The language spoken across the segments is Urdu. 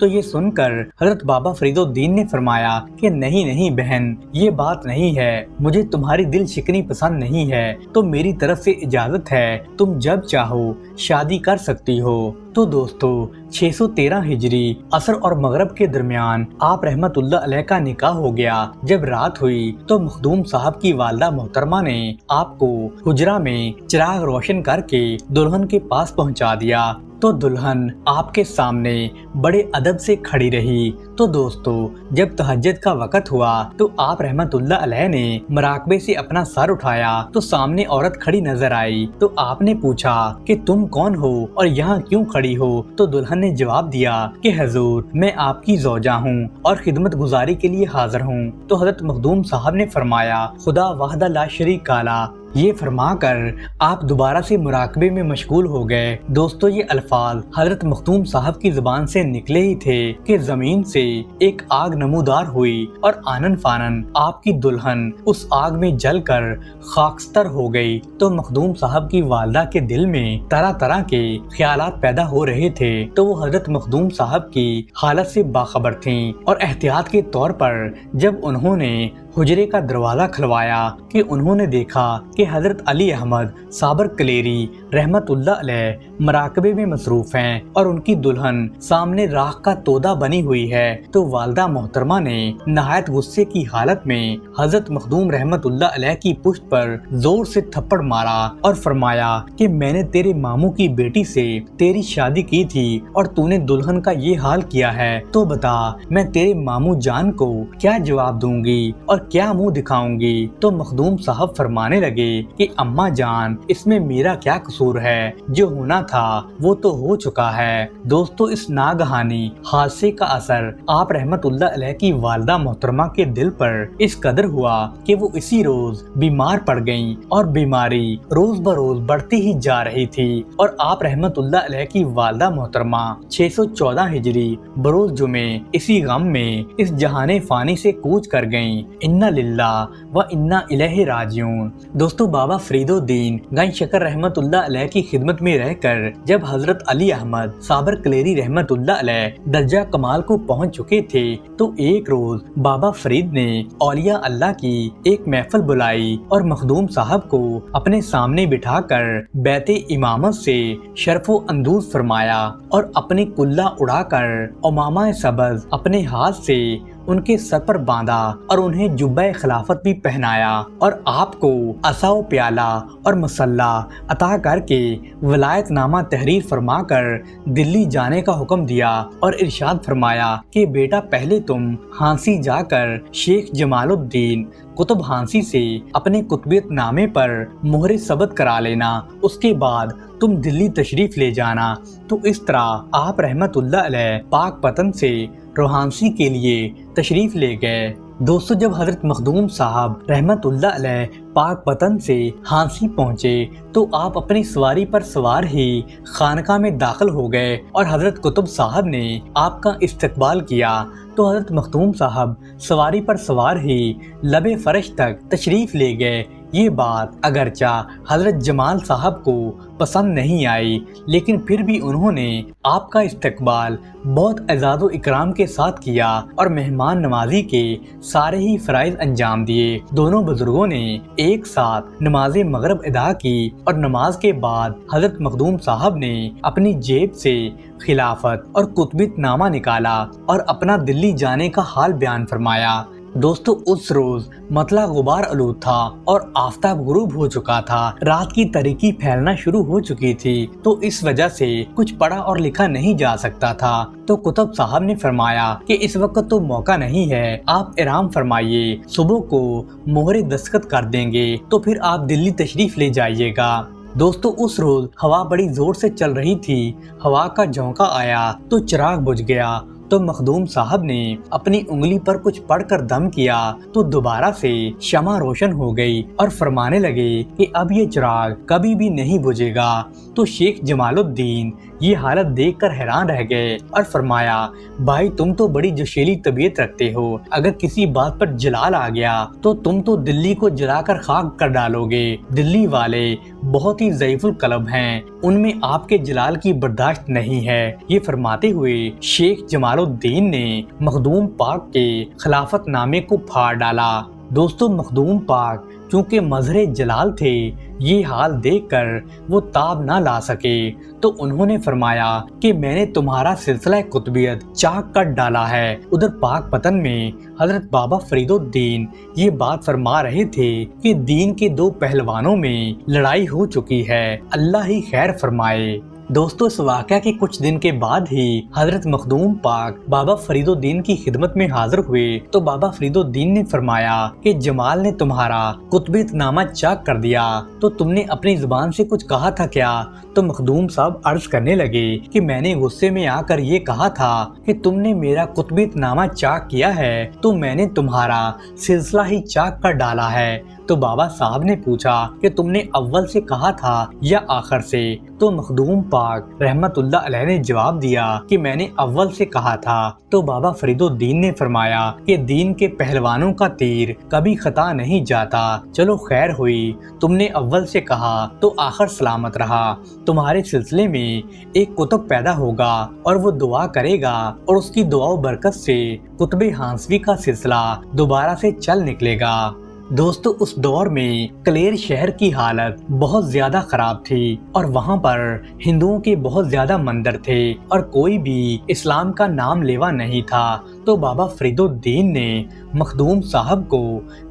تو یہ سن کر حضرت بابا فرید الدین نے فرمایا کہ نہیں نہیں بہن، یہ بات نہیں ہے، مجھے تمہاری دل شکنی پسند نہیں ہے، تو میری طرف سے اجازت ہے، تم جب چاہو شادی کر سکتی ہو۔ تو دوستو 613 ہجری عصر اور مغرب کے درمیان آپ رحمت اللہ علیہ کا نکاح ہو گیا۔ جب رات ہوئی تو مخدوم صاحب کی والدہ محترمہ نے آپ کو حجرہ میں چراغ روشن کر کے دلہن کے پاس پہنچا دیا، تو دلہن آپ کے سامنے بڑے ادب سے کھڑی رہی۔ تو دوستو جب تہجد کا وقت ہوا تو آپ رحمت اللہ علیہ نے مراقبے سے اپنا سر اٹھایا تو سامنے عورت کھڑی نظر آئی۔ تو آپ نے پوچھا کہ تم کون ہو اور یہاں کیوں کھڑی ہو؟ تو دلہن نے جواب دیا کہ حضور میں آپ کی زوجہ ہوں اور خدمت گزاری کے لیے حاضر ہوں۔ تو حضرت مخدوم صاحب نے فرمایا خدا وحدہ لا شریک لا۔ یہ فرما کر آپ دوبارہ سے مراقبے میں مشغول ہو گئے۔ دوستو یہ الفاظ حضرت مخدوم صاحب کی زبان سے نکلے ہی تھے کہ زمین سے ایک آگ نمودار ہوئی اور آنن فانن آپ کی دلہن اس آگ میں جل کر خاکستر ہو گئی۔ تو مخدوم صاحب کی والدہ کے دل میں طرح طرح کے خیالات پیدا ہو رہے تھے، تو وہ حضرت مخدوم صاحب کی حالت سے باخبر تھیں، اور احتیاط کے طور پر جب انہوں نے حجرے کا دروازہ کھلوایا کہ انہوں نے دیکھا کہ حضرت علی احمد صابر کلیری رحمت اللہ علیہ مراقبے میں مصروف ہیں اور ان کی دلہن سامنے راکھ کا تودا بنی ہوئی ہے، تو والدہ محترمہ نے نہایت غصے کی حالت میں حضرت مخدوم رحمت اللہ علیہ کی پشت پر زور سے تھپڑ مارا اور فرمایا کہ میں نے تیرے ماموں کی بیٹی سے تیری شادی کی تھی اور تو نے دلہن کا یہ حال کیا ہے، تو بتا میں تیرے ماموں جان کو کیا جواب دوں گی اور کیا منہ دکھاؤں گی؟ تو مخدوم صاحب فرمانے لگے کہ اماں جان اس میں میرا کیا قصور ہے، جو ہونا تھا وہ تو ہو چکا ہے۔ دوستو اس ناگہانی حادثے کا اثر آپ رحمت اللہ علیہ کی والدہ محترمہ کے دل پر اس قدر ہوا کہ وہ اسی روز بیمار پڑ گئیں، اور بیماری روز بروز بڑھتی ہی جا رہی تھی، اور آپ رحمت اللہ علیہ کی والدہ محترمہ 614 ہجری بروز جمعے اسی غم میں اس جہان فانی سے کوچ کر گئیں۔ انا للہ و انا الیہ راجعون۔ دوستو بابا فرید الدین گنج شکر رحمت اللہ علیہ کی خدمت میں رہ کر جب حضرت علی احمد صابر کلیری رحمت اللہ علیہ درجہ کمال کو پہنچ چکے تھے، تو ایک روز بابا فرید نے اولیاء اللہ کی ایک محفل بلائی اور مخدوم صاحب کو اپنے سامنے بٹھا کر بیت امامت سے شرف و اندوز فرمایا اور اپنی کلہ اڑا کر امامہ سبز اپنے ہاتھ سے ان کے سر پر باندھا اور انہیں جبہ خلافت بھی پہنایا، اور آپ کو عصا و پیالہ اور مسلح عطا کر کے ولایت نامہ تحریر فرما کر دلی جانے کا حکم دیا، اور ارشاد فرمایا کہ بیٹا پہلے تم ہانسی جا کر شیخ جمال الدین قطب ہانسی سے اپنے قطبیت نامے پر مہر ثبت کرا لینا، اس کے بعد تم دلی تشریف لے جانا۔ تو اس طرح آپ رحمت اللہ علیہ پاک پتن سے روہانسی کے لیے تشریف لے گئے۔ دوستو جب حضرت مخدوم صاحب رحمت اللہ علیہ پاک پتن سے ہانسی پہنچے تو آپ اپنی سواری پر سوار ہی خانقاہ میں داخل ہو گئے اور حضرت قطب صاحب نے آپ کا استقبال کیا۔ تو حضرت مخدوم صاحب سواری پر سوار ہی لب فرش تک تشریف لے گئے۔ یہ بات اگرچہ حضرت جمال صاحب کو پسند نہیں آئی، لیکن پھر بھی انہوں نے آپ کا استقبال بہت اعزاز و اکرام کے ساتھ کیا اور مہمان نوازی کے سارے ہی فرائض انجام دیے۔ دونوں بزرگوں نے ایک ساتھ نماز مغرب ادا کی اور نماز کے بعد حضرت مخدوم صاحب نے اپنی جیب سے خلافت اور قطبیت نامہ نکالا اور اپنا دلی جانے کا حال بیان فرمایا۔ دوستو اس روز مطلع غبار آلود تھا اور آفتاب غروب ہو چکا تھا، رات کی تاریکی پھیلنا شروع ہو چکی تھی، تو اس وجہ سے کچھ پڑھا اور لکھا نہیں جا سکتا تھا۔ تو قطب صاحب نے فرمایا کہ اس وقت تو موقع نہیں ہے، آپ آرام فرمائیے، صبح کو مہر دستخط کر دیں گے تو پھر آپ دلی تشریف لے جائیے گا۔ دوستو اس روز ہوا بڑی زور سے چل رہی تھی، ہوا کا جھونکا آیا تو چراغ بجھ گیا، تو مخدوم صاحب نے اپنی انگلی پر کچھ پڑھ کر دم کیا تو دوبارہ سے شمع روشن ہو گئی اور فرمانے لگے کہ اب یہ چراغ کبھی بھی نہیں بجھے گا۔ تو شیخ جمال الدین یہ حالت دیکھ کر حیران رہ گئے اور فرمایا بھائی تم تو بڑی جوشیلی طبیعت رکھتے ہو، اگر کسی بات پر جلال آ گیا تو تم تو دلی کو جلا کر خاک کر ڈالو گے۔ دلی والے بہت ہی ضعیف القلب ہیں، ان میں آپ کے جلال کی برداشت نہیں ہے۔ یہ فرماتے ہوئے شیخ جمال الدین نے مخدوم پاک کے خلافت نامے کو پھاڑ ڈالا۔ دوستو مخدوم پاک چونکہ مظہر جلال تھے، یہ حال دیکھ کر وہ تاب نہ لا سکے تو انہوں نے فرمایا کہ میں نے تمہارا سلسلہ قطبیت چاک کر ڈالا ہے۔ ادھر پاک پتن میں حضرت بابا فرید الدین یہ بات فرما رہے تھے کہ دین کے دو پہلوانوں میں لڑائی ہو چکی ہے، اللہ ہی خیر فرمائے۔ دوستو اس واقعہ کے کچھ دن کے بعد ہی حضرت مخدوم پاک بابا فرید الدین کی خدمت میں حاضر ہوئے تو بابا فرید الدین نے فرمایا کہ جمال نے تمہارا قطبیت نامہ چاک کر دیا، تو تم نے اپنی زبان سے کچھ کہا تھا کیا؟ تو مخدوم صاحب عرض کرنے لگے کہ میں نے غصے میں آ کر یہ کہا تھا کہ تم نے میرا قطبیت نامہ چاک کیا ہے تو میں نے تمہارا سلسلہ ہی چاک کر ڈالا ہے۔ تو بابا صاحب نے پوچھا کہ تم نے اول سے کہا تھا یا آخر سے؟ تو مخدوم پاک رحمت اللہ علیہ نے جواب دیا کہ میں نے اول سے کہا تھا۔ تو بابا فرید الدین نے فرمایا کہ دین کے پہلوانوں کا تیر کبھی خطا نہیں جاتا، چلو خیر ہوئی، تم نے اول سے کہا تو آخر سلامت رہا۔ تمہارے سلسلے میں ایک قطب پیدا ہوگا اور وہ دعا کرے گا اور اس کی دعا و برکت سے قطب ہانسوی کا سلسلہ دوبارہ سے چل نکلے گا۔ دوستو اس دور میں کلیر شہر کی حالت بہت زیادہ خراب تھی اور وہاں پر ہندوؤں کے بہت زیادہ مندر تھے اور کوئی بھی اسلام کا نام لیوا نہیں تھا۔ تو بابا فرید الدین نے مخدوم صاحب کو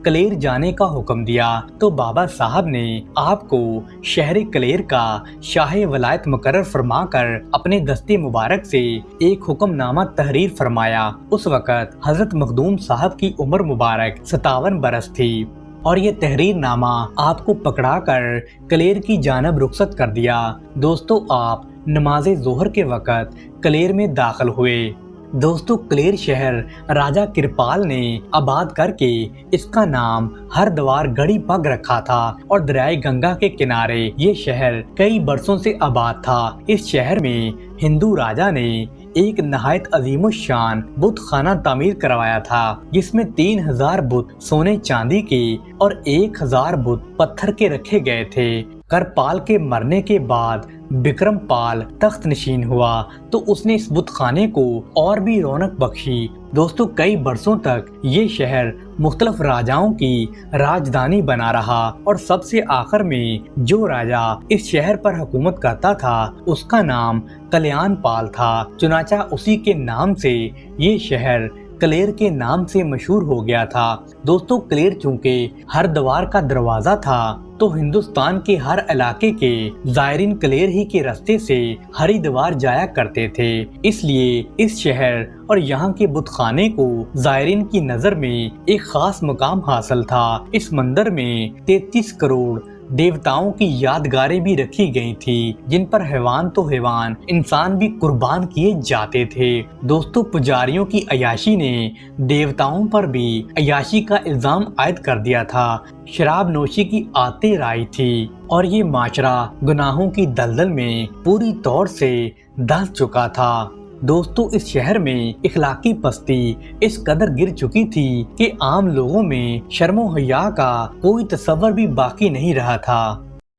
کلیر جانے کا حکم دیا تو بابا صاحب نے آپ کو شہر کلیر کا شاہ ولایت مقرر فرما کر اپنے دستے مبارک سے ایک حکم نامہ تحریر فرمایا۔ اس وقت حضرت مخدوم صاحب کی عمر مبارک 57 برس تھی اور یہ تحریر نامہ آپ کو پکڑا کر کلیر کی جانب رخصت کر دیا۔ دوستو آپ نماز ظہر کے وقت کلیر میں داخل ہوئے۔ دوستو کلیر شہر راجہ کرپال نے آباد کر کے اس کا نام ہردوار گڑھی پگ رکھا تھا اور دریائے گنگا کے کنارے یہ شہر کئی برسوں سے آباد تھا۔ اس شہر میں ہندو راجہ نے ایک نہایت عظیم الشان بت خانہ تعمیر کروایا تھا جس میں 3000 بت سونے چاندی کے اور 1000 بت پتھر کے رکھے گئے تھے۔ کرپال کے مرنے کے بعد بکرم پال تخت نشین ہوا تو اس نے اس بت خانے کو اور بھی رونق بخشی۔ دوستو کئی برسوں تک یہ شہر مختلف راجاؤں کی راجدھانی بنا رہا اور سب سے آخر میں جو راجہ اس شہر پر حکومت کرتا تھا اس کا نام کلیان پال تھا، چنانچہ اسی کے نام سے یہ شہر کلیر کے نام سے مشہور ہو گیا تھا۔ دوستو کلیر چونکہ ہردوار کا دروازہ تھا تو ہندوستان کے ہر علاقے کے زائرین کلیر ہی کے راستے سے ہریدوار جایا کرتے تھے، اس لیے اس شہر اور یہاں کے بت خانے کو زائرین کی نظر میں ایک خاص مقام حاصل تھا۔ اس مندر میں 33 کروڑ دیوتاؤں کی یادگاریں بھی رکھی گئی تھی جن پر حیوان تو حیوان انسان بھی قربان کیے جاتے تھے۔ دوستو پجاریوں کی عیاشی نے دیوتاؤں پر بھی عیاشی کا الزام عائد کر دیا تھا، شراب نوشی کی عادتیں رائی تھی اور یہ معاشرہ گناہوں کی دلدل میں پوری طور سے دھنس چکا تھا۔ دوستو اس شہر میں اخلاقی پستی اس قدر گر چکی تھی کہ عام لوگوں میں شرم و حیا کا کوئی تصور بھی باقی نہیں رہا تھا۔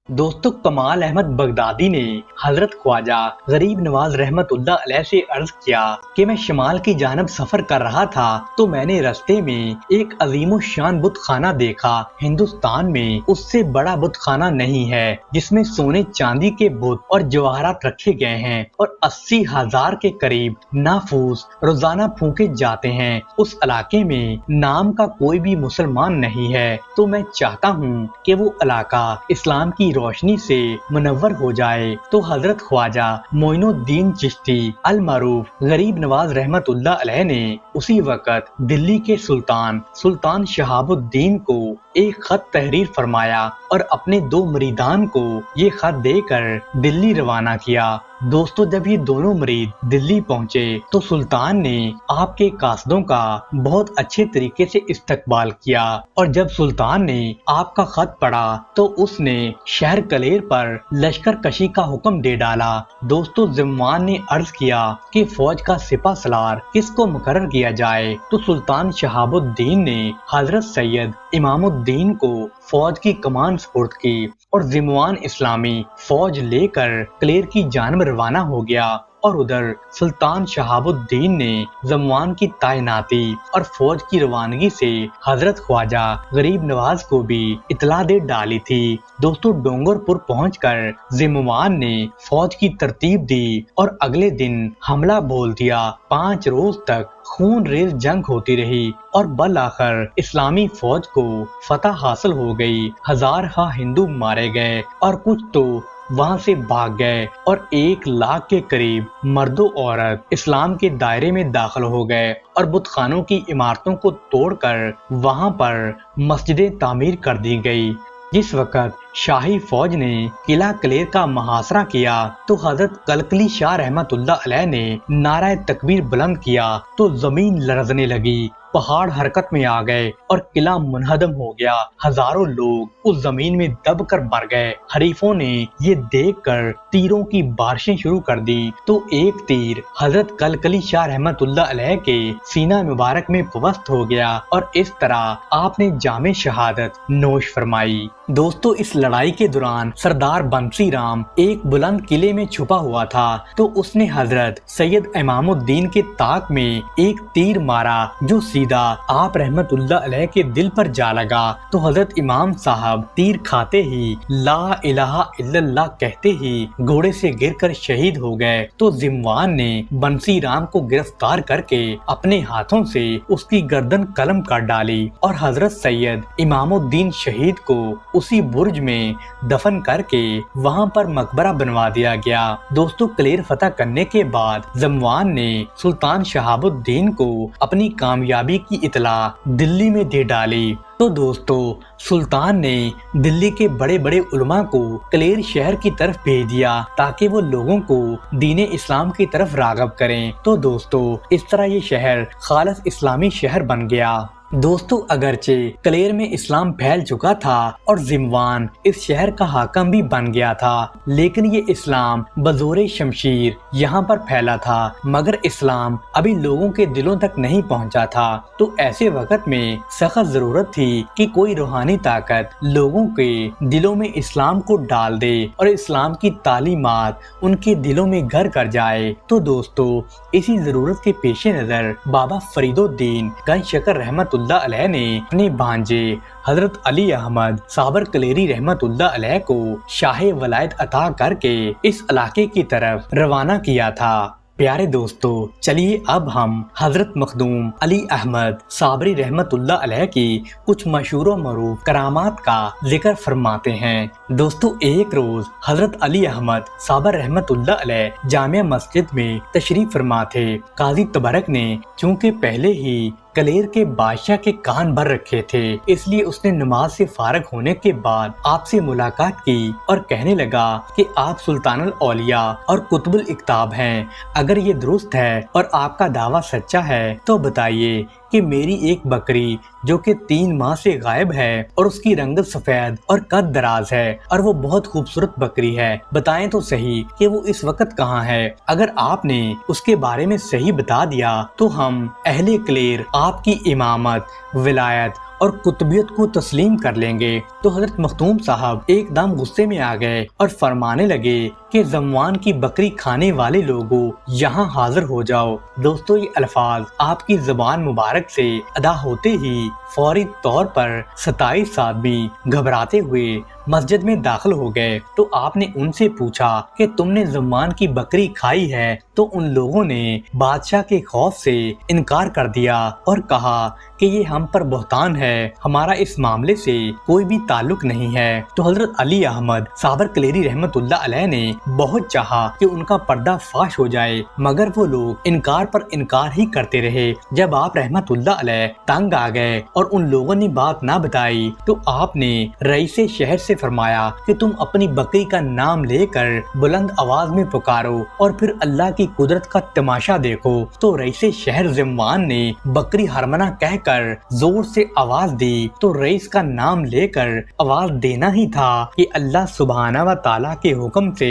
دوستو کمال احمد بغدادی نے حضرت خواجہ غریب نواز رحمت اللہ علیہ سے عرض کیا کہ میں شمال کی جانب سفر کر رہا تھا تو میں نے رستے میں ایک عظیم الشان بت خانہ دیکھا۔ ہندوستان میں اس سے بڑا بت خانہ نہیں ہے جس میں سونے چاندی کے بت اور جواہرات رکھے گئے ہیں اور 80,000 کے قریب نافوس روزانہ پھونکے جاتے ہیں۔ اس علاقے میں نام کا کوئی بھی مسلمان نہیں ہے تو میں چاہتا ہوں کہ وہ علاقہ اسلام کی روشنی سے منور ہو جائے۔ تو حضرت خواجہ معین الدین چشتی المعروف غریب نواز رحمت اللہ علیہ نے اسی وقت دلی کے سلطان شہاب الدین کو ایک خط تحریر فرمایا اور اپنے 2 مریدان کو یہ خط دے کر دلی روانہ کیا۔ دوستو جب یہ دونوں مرید دلی پہنچے تو سلطان نے آپ کے قاصدوں کا بہت اچھے طریقے سے استقبال کیا اور جب سلطان نے آپ کا خط پڑھا تو اس نے شہر کلیر پر لشکر کشی کا حکم دے ڈالا۔ دوستو ذموان نے عرض کیا کہ فوج کا سپہ سالار کس کو مقرر کیا جائے تو سلطان شہاب الدین نے حضرت سید امام الدین کو فوج کی کمان سپرد کی اور ذموان اسلامی فوج لے کر کلیر کی جانب روانہ ہو گیا۔ اور ادھر سلطان شہاب الدین نے زموان کی تعیناتی اور فوج کی روانگی سے حضرت خواجہ غریب نواز کو بھی اطلاع دے ڈالی تھی۔ دوستو ڈونگر پور پہنچ کر زموان نے فوج کی ترتیب دی اور اگلے دن حملہ بول دیا۔ 5 روز تک خون ریز جنگ ہوتی رہی اور بالآخر اسلامی فوج کو فتح حاصل ہو گئی۔ ہزارہ ہندو مارے گئے اور کچھ تو وہاں سے بھاگ گئے اور 1 لاکھ کے قریب مرد و عورت اسلام کے دائرے میں داخل ہو گئے اور بت خانوں کی عمارتوں کو توڑ کر وہاں پر مسجدیں تعمیر کر دی گئی۔ جس وقت شاہی فوج نے قلعہ کلیر کا محاصرہ کیا تو حضرت کلکلی شاہ رحمت اللہ علیہ نے نعرہ تکبیر بلند کیا تو زمین لرزنے لگی، پہاڑ حرکت میں آ گئے اور قلعہ منہدم ہو گیا۔ ہزاروں لوگ اس زمین میں دب کر مر گئے۔ حریفوں نے یہ دیکھ کر تیروں کی بارشیں شروع کر دی تو ایک تیر حضرت کلکلی شاہ رحمت اللہ علیہ کے سینہ مبارک میں پوست ہو گیا اور اس طرح آپ نے جام شہادت نوش فرمائی۔ دوستو اس لڑائی کے دوران سردار بنسی رام ایک بلند قلعے میں چھپا ہوا تھا تو اس نے حضرت سید امام الدین کے طاق میں ایک تیر مارا جو سیدھا آپ رحمت اللہ علیہ کے دل پر جا لگا تو حضرت امام صاحب تیر کھاتے ہی لا الہ الا اللہ کہتے ہی گھوڑے سے گر کر شہید ہو گئے تو زموان نے بنسی رام کو گرفتار کر کے اپنے ہاتھوں سے اس کی گردن قلم کر ڈالی اور حضرت سید امام الدین شہید کو اسی برج میں دفن کر کے وہاں پر مقبرہ بنوا دیا گیا۔ دوستو کلیر فتح کرنے کے بعد زموان نے سلطان شہاب الدین کو اپنی کامیابی کی اطلاع دلی میں دے ڈالی تو دوستو سلطان نے دلی کے بڑے بڑے علماء کو کلیر شہر کی طرف بھیج دیا تاکہ وہ لوگوں کو دین اسلام کی طرف راغب کریں تو دوستو اس طرح یہ شہر خالص اسلامی شہر بن گیا۔ دوستو اگرچہ کلیر میں اسلام پھیل چکا تھا اور زموان اس شہر کا حاکم بھی بن گیا تھا لیکن یہ اسلام بزور شمشیر یہاں پر پھیلا تھا مگر اسلام ابھی لوگوں کے دلوں تک نہیں پہنچا تھا تو ایسے وقت میں سخت ضرورت تھی کہ کوئی روحانی طاقت لوگوں کے دلوں میں اسلام کو ڈال دے اور اسلام کی تعلیمات ان کے دلوں میں گھر کر جائے تو دوستو اسی ضرورت کے پیش نظر بابا فرید الدین گنج شکر رحمت اللہ علیہ نے اپنے بھانجے حضرت علی احمد صابر کلیری رحمت اللہ علیہ کو شاہ ولایت عطا کر کے اس علاقے کی طرف روانہ کیا تھا۔ پیارے دوستو چلیے اب ہم حضرت مخدوم علی احمد صابری رحمت اللہ علیہ کی کچھ مشہور و معروف کرامات کا ذکر فرماتے ہیں۔ دوستو ایک روز حضرت علی احمد صابر رحمت اللہ علیہ جامع مسجد میں تشریف فرما تھے۔ قاضی تبرک نے چونکہ پہلے ہی کلیر کے بادشاہ کے کان بھر رکھے تھے اس لیے اس نے نماز سے فارغ ہونے کے بعد آپ سے ملاقات کی اور کہنے لگا کہ آپ سلطان الاولیاء اور قطب الاقطاب ہیں، اگر یہ درست ہے اور آپ کا دعویٰ سچا ہے تو بتائیے کہ میری ایک بکری جو کہ 3 ماہ سے غائب ہے اور اس کی رنگت سفید اور قد دراز ہے اور وہ بہت خوبصورت بکری ہے، بتائیں تو صحیح کہ وہ اس وقت کہاں ہے؟ اگر آپ نے اس کے بارے میں صحیح بتا دیا تو ہم اہل کلیر آپ کی امامت، ولایت اور قطبیت کو تسلیم کر لیں گے۔ تو حضرت مختوم صاحب ایک دم غصے میں آ گئے اور فرمانے لگے کہ زموان کی بکری کھانے والے لوگوں یہاں حاضر ہو جاؤ۔ دوستو یہ الفاظ آپ کی زبان مبارک سے ادا ہوتے ہی فوری طور پر 27 آدمی گھبراتے ہوئے مسجد میں داخل ہو گئے تو آپ نے ان سے پوچھا کہ تم نے زمان کی بکری کھائی ہے؟ تو ان لوگوں نے بادشاہ کے خوف سے انکار کر دیا اور کہا کہ یہ ہم پر بہتان ہے، ہمارا اس معاملے سے کوئی بھی تعلق نہیں ہے۔ تو حضرت علی احمد صابر کلیری رحمت اللہ علیہ نے بہت چاہا کہ ان کا پردہ فاش ہو جائے مگر وہ لوگ انکار پر انکار ہی کرتے رہے۔ جب آپ رحمت اللہ علیہ تنگ آ گئے اور ان لوگوں نے بات نہ بتائی تو آپ نے رئیس شہر سے فرمایا کہ تم اپنی بکری کا نام لے کر بلند آواز میں پکارو اور پھر اللہ کی قدرت کا تماشا دیکھو۔ تو رئیس شہر زموان نے بکری ہرمنہ کہہ کر زور سے آواز دی تو رئیس کا نام لے کر آواز دینا ہی تھا کہ اللہ سبحانہ و تعالیٰ کے حکم سے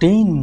3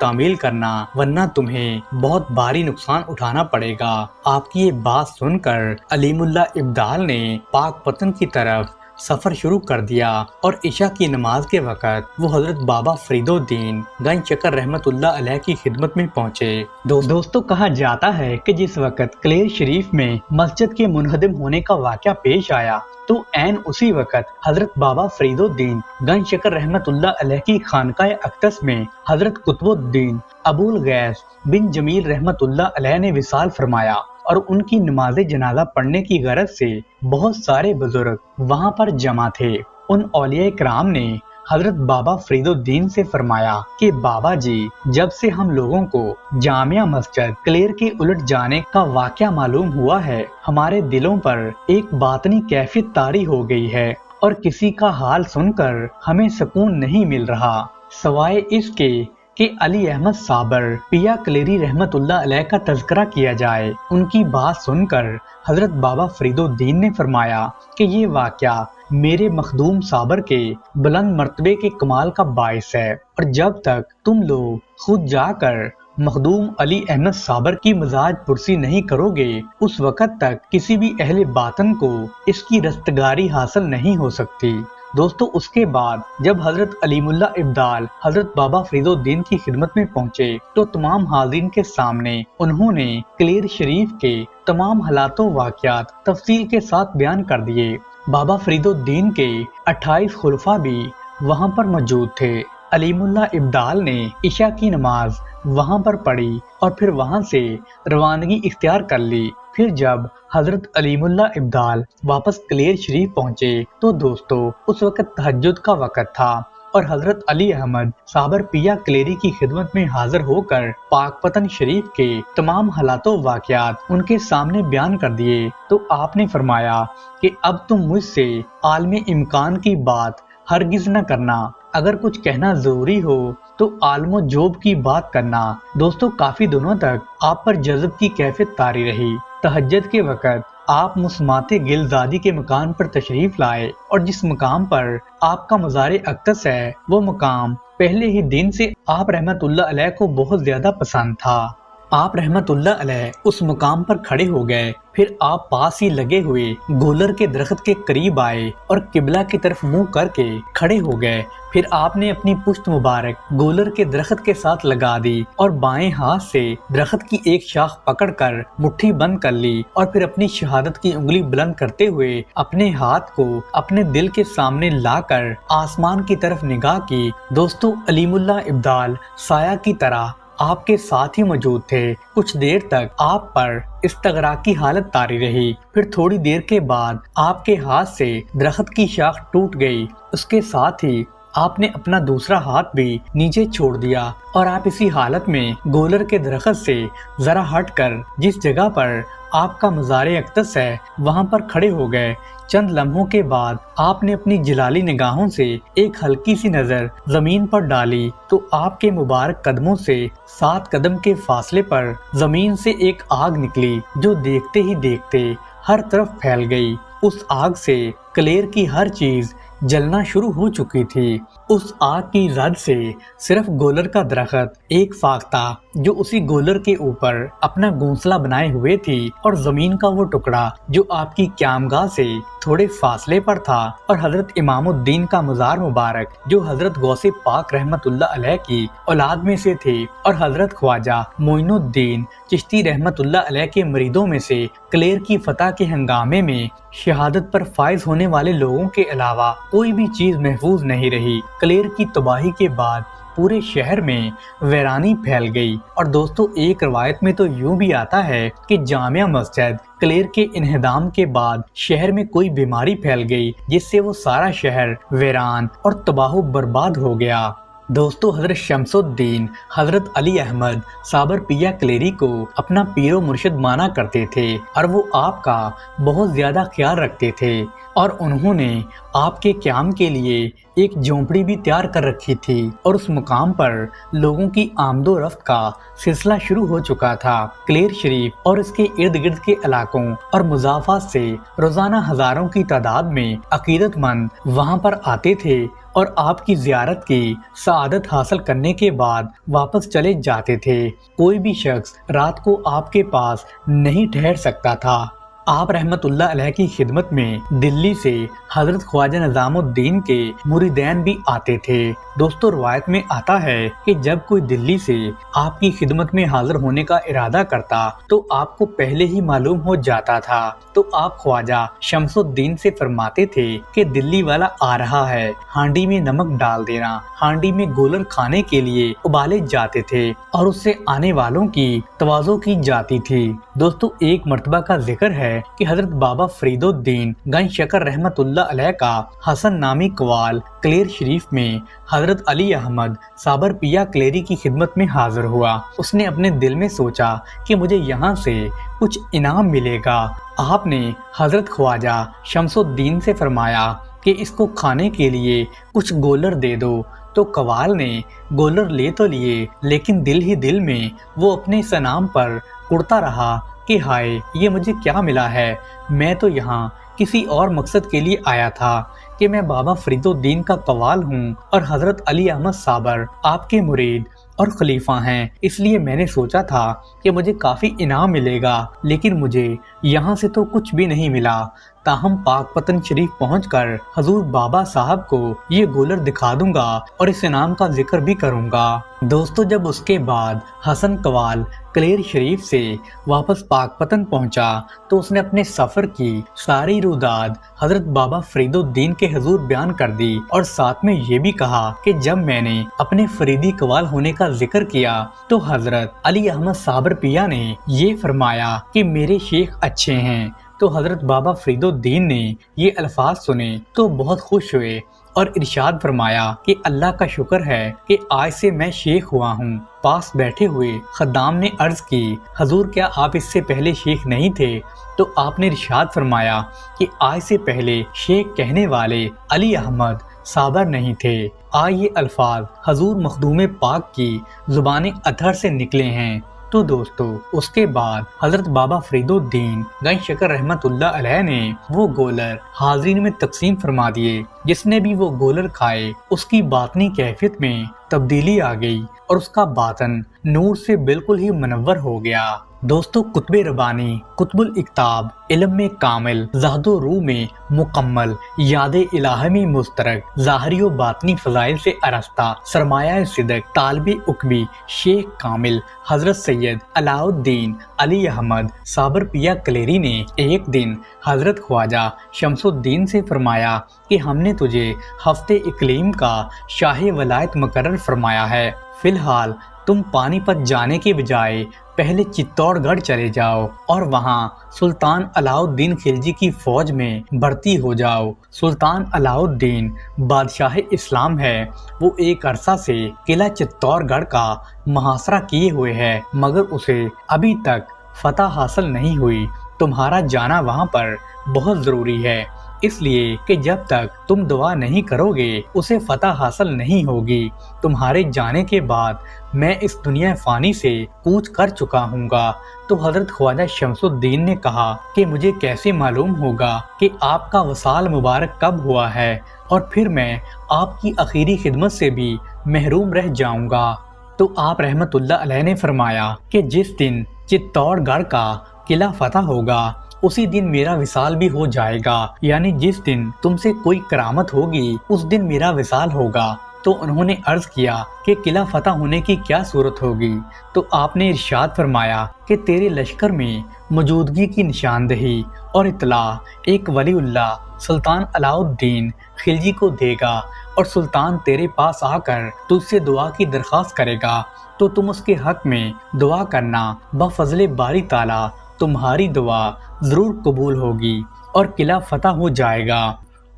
تعمیل کرنا ورنہ تمہیں بہت بھاری نقصان اٹھانا پڑے گا۔ آپ کی یہ بات سن کر علیم اللہ ابدال نے پاک پتن کی طرف سفر شروع کر دیا اور عشاء کی نماز کے وقت وہ حضرت بابا فرید الدین گنج چکر رحمت اللہ علیہ کی خدمت میں پہنچے۔ دوستو کہا جاتا ہے کہ جس وقت کلیر شریف میں مسجد کے منہدم ہونے کا واقعہ پیش آیا تو عین اسی وقت حضرت بابا فرید الدین گنج چکر رحمت اللہ علیہ کی خانقاہ اقدس میں حضرت قطب الدین ابو الغیث بن جمیل رحمت اللہ علیہ نے وصال فرمایا اور ان کی نماز جنازہ پڑھنے کی غرض سے بہت سارے بزرگ وہاں پر جمع تھے۔ ان اولیاء کرام نے حضرت بابا فرید الدین سے فرمایا کہ بابا جی، جب سے ہم لوگوں کو جامعہ مسجد کلیر کے الٹ جانے کا واقعہ معلوم ہوا ہے، ہمارے دلوں پر ایک باطنی کیفیت طاری ہو گئی ہے اور کسی کا حال سن کر ہمیں سکون نہیں مل رہا سوائے اس کے کہ علی احمد صابر پیا کلیری رحمت اللہ علیہ کا تذکرہ کیا جائے۔ ان کی بات سن کر حضرت بابا فرید الدین نے فرمایا کہ یہ واقعہ میرے مخدوم صابر کے بلند مرتبے کے کمال کا باعث ہے، اور جب تک تم لوگ خود جا کر مخدوم علی احمد صابر کی مزاج پرسی نہیں کرو گے، اس وقت تک کسی بھی اہل باطن کو اس کی رستگاری حاصل نہیں ہو سکتی۔ دوستو اس کے بعد جب حضرت علیم اللہ ابدال حضرت بابا فرید الدین کی خدمت میں پہنچے تو تمام حاضرین کے سامنے انہوں نے کلیر شریف کے تمام حالات و واقعات تفصیل کے ساتھ بیان کر دیے۔ بابا فرید الدین کے 28 خلفاء بھی وہاں پر موجود تھے۔ علیم اللہ ابدال نے عشاء کی نماز وہاں پر پڑھی اور پھر وہاں سے روانگی اختیار کر لی۔ پھر جب حضرت علیم اللہ ابدال واپس کلیر شریف پہنچے تو دوستو اس وقت تہجد کا وقت تھا اور حضرت علی احمد صابر پیا کلیری کی خدمت میں حاضر ہو کر پاک پتن شریف کے تمام حالات و واقعات ان کے سامنے بیان کر دیے تو آپ نے فرمایا کہ اب تم مجھ سے عالم امکان کی بات ہرگز نہ کرنا، اگر کچھ کہنا ضروری ہو تو عالم و جوب کی بات کرنا۔ دوستو کافی دنوں تک آپ پر جذب کی کیفیت طاری رہی۔ تہجد کے وقت آپ مسمات گلزادی کے مکان پر تشریف لائے اور جس مقام پر آپ کا مزار اقدس ہے وہ مقام پہلے ہی دن سے آپ رحمت اللہ علیہ کو بہت زیادہ پسند تھا۔ آپ رحمت اللہ علیہ اس مقام پر کھڑے ہو گئے، پھر آپ پاس ہی لگے ہوئے گولر کے درخت کے قریب آئے اور قبلہ کی طرف منہ کر کے کھڑے ہو گئے۔ پھر آپ نے اپنی پشت مبارک گولر کے درخت کے ساتھ لگا دی اور بائیں ہاتھ سے درخت کی ایک شاخ پکڑ کر مٹھی بند کر لی اور پھر اپنی شہادت کی انگلی بلند کرتے ہوئے اپنے ہاتھ کو اپنے دل کے سامنے لا کر آسمان کی طرف نگاہ کی۔ دوستو علیم اللہ ابدال سایہ کی طرح آپ کے ساتھ ہی موجود تھے۔ کچھ دیر تک آپ پر استغراق کی حالت طاری رہی، پھر تھوڑی دیر کے بعد آپ کے ہاتھ سے درخت کی شاخ ٹوٹ گئی، اس کے ساتھ ہی آپ نے اپنا دوسرا ہاتھ بھی نیچے چھوڑ دیا اور آپ اسی حالت میں گولر کے درخت سے ذرا ہٹ کر جس جگہ پر آپ کا مزار اقدس ہے وہاں پر کھڑے ہو گئے۔ چند لمحوں کے بعد آپ نے اپنی جلالی نگاہوں سے ایک ہلکی سی نظر زمین پر ڈالی تو آپ کے مبارک قدموں سے 7 قدم کے فاصلے پر زمین سے ایک آگ نکلی جو دیکھتے ہی دیکھتے ہر طرف پھیل گئی۔ اس آگ سے کلیر کی ہر چیز جلنا شروع ہو چکی تھی۔ اس آگ کی زد سے صرف گولر کا درخت ایک فاختہ جو اسی گولر کے اوپر اپنا گھونسلہ بنائے ہوئے تھی اور زمین کا وہ ٹکڑا جو آپ کی قیامگاہ سے تھوڑے فاصلے پر تھا اور حضرت امام الدین کا مزار مبارک جو حضرت غوث پاک رحمت اللہ علیہ کی اولاد میں سے تھے اور حضرت خواجہ معین الدین چشتی رحمت اللہ علیہ کے مریدوں میں سے کلیر کی فتح کے ہنگامے میں شہادت پر فائز ہونے والے لوگوں کے علاوہ کوئی بھی چیز محفوظ نہیں رہی۔ کلیر کی تباہی کے بعد پورے شہر میں ویرانی پھیل گئی اور دوستو ایک روایت میں تو یوں بھی آتا ہے کہ جامعہ مسجد کلیر کے انہدام کے بعد شہر میں کوئی بیماری پھیل گئی جس سے وہ سارا شہر ویران اور تباہ و برباد ہو گیا۔ دوستو حضرت شمس الدین حضرت علی احمد صابر پیا کلیری کو اپنا پیر و مرشد مانا کرتے تھے اور وہ آپ کا بہت زیادہ خیال رکھتے تھے اور انہوں نے آپ کے قیام کے لیے ایک جھونپڑی بھی تیار کر رکھی تھی اور اس مقام پر لوگوں کی آمد و رفت کا سلسلہ شروع ہو چکا تھا۔ کلیر شریف اور اس کے ارد گرد کے علاقوں اور مضافات سے روزانہ ہزاروں کی تعداد میں عقیدت مند وہاں پر آتے تھے اور آپ کی زیارت کی سعادت حاصل کرنے کے بعد واپس چلے جاتے تھے۔ کوئی بھی شخص رات کو آپ کے پاس نہیں ٹھہر سکتا تھا۔ آپ رحمت اللہ علیہ کی خدمت میں دلی سے حضرت خواجہ نظام الدین کے مریدین بھی آتے تھے۔ دوستو، روایت میں آتا ہے کہ جب کوئی دلی سے آپ کی خدمت میں حاضر ہونے کا ارادہ کرتا تو آپ کو پہلے ہی معلوم ہو جاتا تھا، تو آپ خواجہ شمس الدین سے فرماتے تھے کہ دلی والا آ رہا ہے، ہانڈی میں نمک ڈال دینا۔ ہانڈی میں گولر کھانے کے لیے ابالے جاتے تھے اور اس سے آنے والوں کی تواضع کی جاتی تھی۔ دوستو، ایک مرتبہ کا ذکر ہے کہ حضرت بابا فرید الدین گنج شکر رحمت اللہ علیہ کا حسن نامی قوال کلیر شریف میں حضرت علی احمد صابر پیا کلیری کی خدمت میں حاضر ہوا۔ اس نے اپنے دل میں سوچا کہ مجھے یہاں سے کچھ انعام ملے گا۔ آپ نے حضرت خواجہ شمس الدین سے فرمایا کہ اس کو کھانے کے لیے کچھ گولر دے دو، تو قوال نے گولر لے تو لیے، لیکن دل ہی دل میں وہ اپنے اس انعام پر کڑتا رہا کہ ہائے، یہ مجھے کیا ملا ہے، میں تو یہاں کسی اور مقصد کے لیے آیا تھا کہ میں بابا فرید الدین کا قوال ہوں اور حضرت علی احمد صابر آپ کے مرید اور خلیفہ ہیں، اس لیے میں نے سوچا تھا کہ مجھے کافی انعام ملے گا، لیکن مجھے یہاں سے تو کچھ بھی نہیں ملا۔ تاہم پاک پتن شریف پہنچ کر حضور بابا صاحب کو یہ گولر دکھا دوں گا اور اس انعام کا ذکر بھی کروں گا۔ دوستو، جب اس کے بعد حسن قوال کلیر شریف سے واپس پاک پتن پہنچا تو اس نے اپنے سفر کی ساری روداد حضرت بابا فرید الدین کے حضور بیان کر دی، اور ساتھ میں یہ بھی کہا کہ جب میں نے اپنے فریدی قوال ہونے کا ذکر کیا تو حضرت علی احمد صابر پیا نے یہ فرمایا کہ میرے شیخ اچھے ہیں۔ تو حضرت بابا فرید الدین نے یہ الفاظ سنے تو بہت خوش ہوئے اور ارشاد فرمایا کہ اللہ کا شکر ہے کہ آج سے میں شیخ ہوا ہوں۔ پاس بیٹھے ہوئے خدام نے عرض کی، حضور کیا آپ اس سے پہلے شیخ نہیں تھے؟ تو آپ نے ارشاد فرمایا کہ آج سے پہلے شیخ کہنے والے علی احمد صابر نہیں تھے۔ آج یہ الفاظ حضور مخدوم پاک کی زبان اطہر سے نکلے ہیں۔ تو دوستو، اس کے بعد حضرت بابا فرید الدین گنج شکر رحمت اللہ علیہ نے وہ گولر حاضرین میں تقسیم فرما دیے۔ جس نے بھی وہ گولر کھائے اس کی باطنی کیفیت میں تبدیلی آ گئی اور اس کا باطن نور سے بالکل ہی منور ہو گیا۔ دوستو، قطب ربانی، قطب الاقطاب، علم میں کامل، زہد و روح میں مکمل، یاد الہ میں مسترک، ظاہری و باطنی فضائل سے آراستہ، سرمایہ صدق، طالب عقبی، شیخ کامل حضرت سید علاء الدین علی احمد صابر پیا کلیری نے ایک دن حضرت خواجہ شمس الدین سے فرمایا کہ ہم نے تجھے ہفتے اقلیم کا شاہ ولایت مقرر فرمایا ہے، فی الحال تم پانی پت جانے کے بجائے پہلے چتور گڑھ چلے جاؤ اور وہاں سلطان علاء الدین خلجی کی فوج میں بھرتی ہو جاؤ۔ سلطان علاء الدین بادشاہ اسلام ہے، وہ ایک عرصہ سے قلعہ چتور گڑھ کا محاصرہ کیے ہوئے ہے، مگر اسے ابھی تک فتح حاصل نہیں ہوئی۔ تمہارا جانا وہاں پر بہت ضروری ہے، اس لیے کہ جب تک تم دعا نہیں کرو گے اسے فتح حاصل نہیں ہوگی۔ تمہارے جانے کے بعد میں اس دنیا فانی سے کوچ کر چکا ہوں گا۔ تو حضرت خواجہ شمس الدین نے کہا کہ مجھے کیسے معلوم ہوگا کہ آپ کا وصال مبارک کب ہوا ہے، اور پھر میں آپ کی اخیری خدمت سے بھی محروم رہ جاؤں گا۔ تو آپ رحمت اللہ علیہ نے فرمایا کہ جس دن چتور گڑھ کا قلعہ فتح ہوگا اسی دن میرا وصال بھی ہو جائے گا، یعنی جس دن تم سے کوئی کرامت ہوگی اس دن میرا وصال ہوگا۔ تو انہوں نے عرض کیا کہ قلعہ فتح ہونے کی کیا صورت ہوگی؟ تو آپ نے ارشاد فرمایا کہ تیرے لشکر میں موجودگی کی نشاندہی اور اطلاع ایک ولی اللہ سلطان علاء الدین خلجی کو دے گا، اور سلطان تیرے پاس آ کر تجھ سے دعا کی درخواست کرے گا، تو تم اس کے حق میں دعا کرنا، بفضل باری تعالیٰ تمہاری دعا ضرور قبول ہوگی اور قلعہ فتح ہو جائے گا،